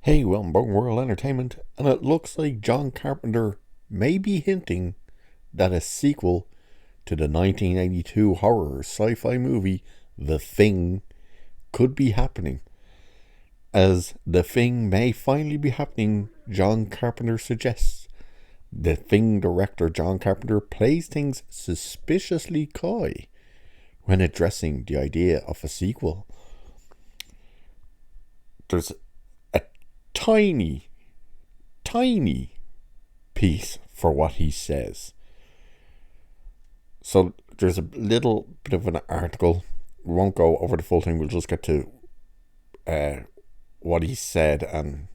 Hey, welcome back to World Entertainment, and it looks like John Carpenter may be hinting that a sequel to the 1982 horror sci-fi movie The Thing could be happening. As The Thing may finally be happening, John Carpenter suggests. The Thing director John Carpenter plays things suspiciously coy when addressing the idea of a sequel. There's a tiny, tiny piece for what he says. So there's a little bit of an article. We won't go over the full thing. We'll just get to what he said and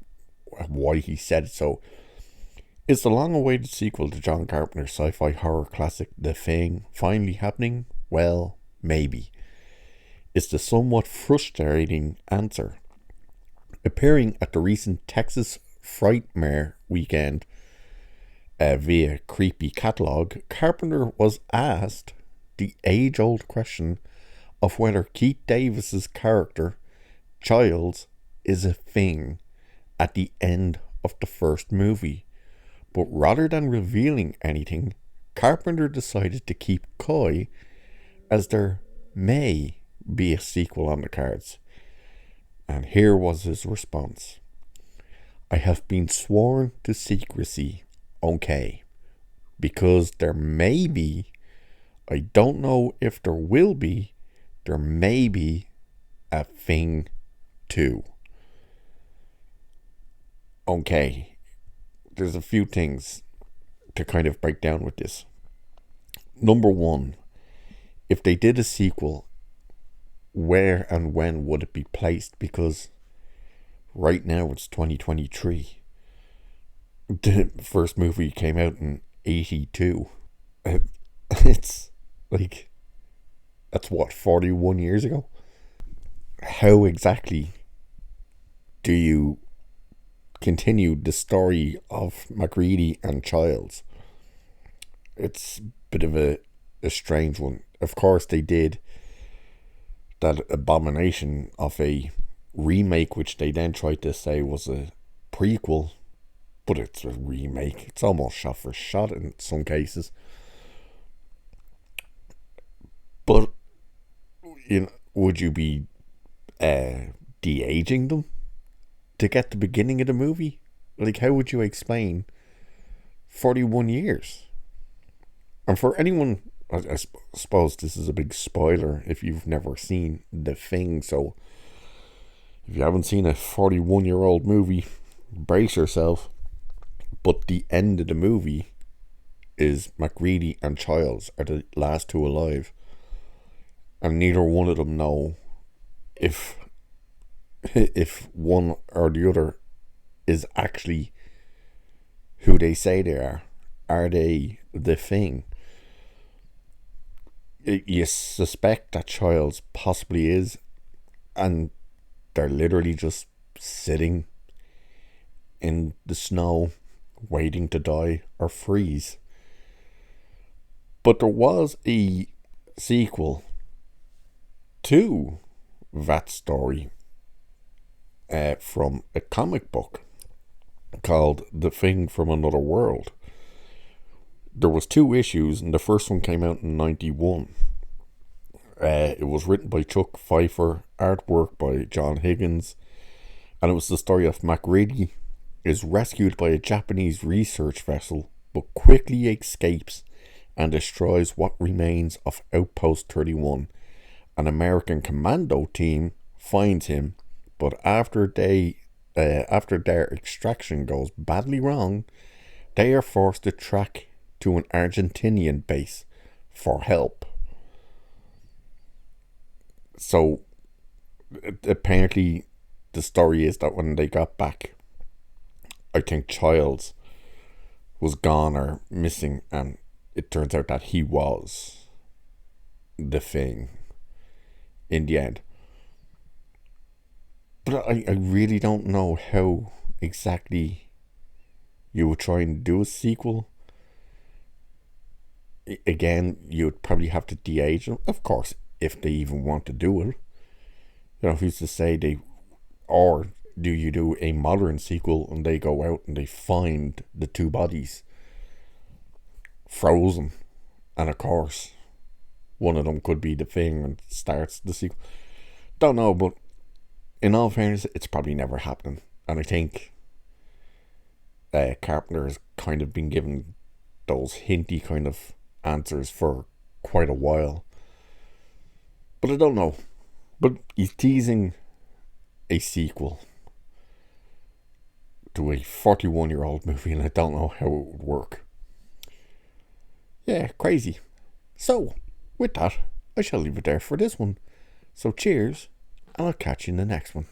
why he said it. So, is the long-awaited sequel to John Carpenter's sci-fi horror classic The Thing finally happening? Well, maybe. It's the somewhat frustrating answer. Appearing at the recent Texas Frightmare weekend via Creepy Catalog, Carpenter was asked the age-old question of whether Keith Davis's character, Childs, is a thing at the end of the first movie. But rather than revealing anything, Carpenter decided to keep coy, as there may be a sequel on the cards. And here was his response. I have been sworn to secrecy, okay, because there may be, I don't know if there will be, there may be a thing too. Okay, there's a few things to kind of break down with this. Number one, if they did a sequel, where and when would it be placed? Because right now it's 2023. The first movie came out in 82. It's like, that's what, 41 years ago? How exactly do you continue the story of MacReady and Childs? It's a bit of a strange one. Of course, they did that abomination of a remake, which they then tried to say was a prequel, but it's a remake. It's almost shot for shot in some cases. But would you be de-aging them to get the beginning of the movie? Like, how would you explain 41 years? And for anyone, I suppose this is a big spoiler if you've never seen The Thing, so if you haven't seen a 41-year-old movie, brace yourself. But the end of the movie is MacReady and Childs are the last two alive, and neither one of them know if one or the other is actually who they say they are. Are they the Thing? You suspect that Childs possibly is, and they're literally just sitting in the snow waiting to die or freeze. But there was a sequel to that story from a comic book called The Thing from Another World. There was two issues, and the first one came out in 91. It was written by Chuck Pfeiffer, artwork by John Higgins, and it was the story of MacReady is rescued by a Japanese research vessel, but quickly escapes and destroys what remains of Outpost 31. An American commando team finds him, but after their extraction goes badly wrong, they are forced to track to an Argentinian base for help. So apparently the story is that when they got back, I think Childs was gone or missing, and it turns out that he was the Thing in the end. But I really don't know how exactly you would try and do a sequel. Again, you'd probably have to de-age them, of course, if they even want to do it. Who's to say they, or do you do a modern sequel and they go out and they find the two bodies frozen, and of course one of them could be the thing and starts the sequel? Don't know, but in all fairness, it's probably never happening. And I think Carpenter has kind of been given those hinty kind of answers for quite a while. But I don't know. But he's teasing a sequel to a 41-year-old movie, and I don't know how it would work. Yeah, crazy. So, with that, I shall leave it there for this one. So cheers, and I'll catch you in the next one.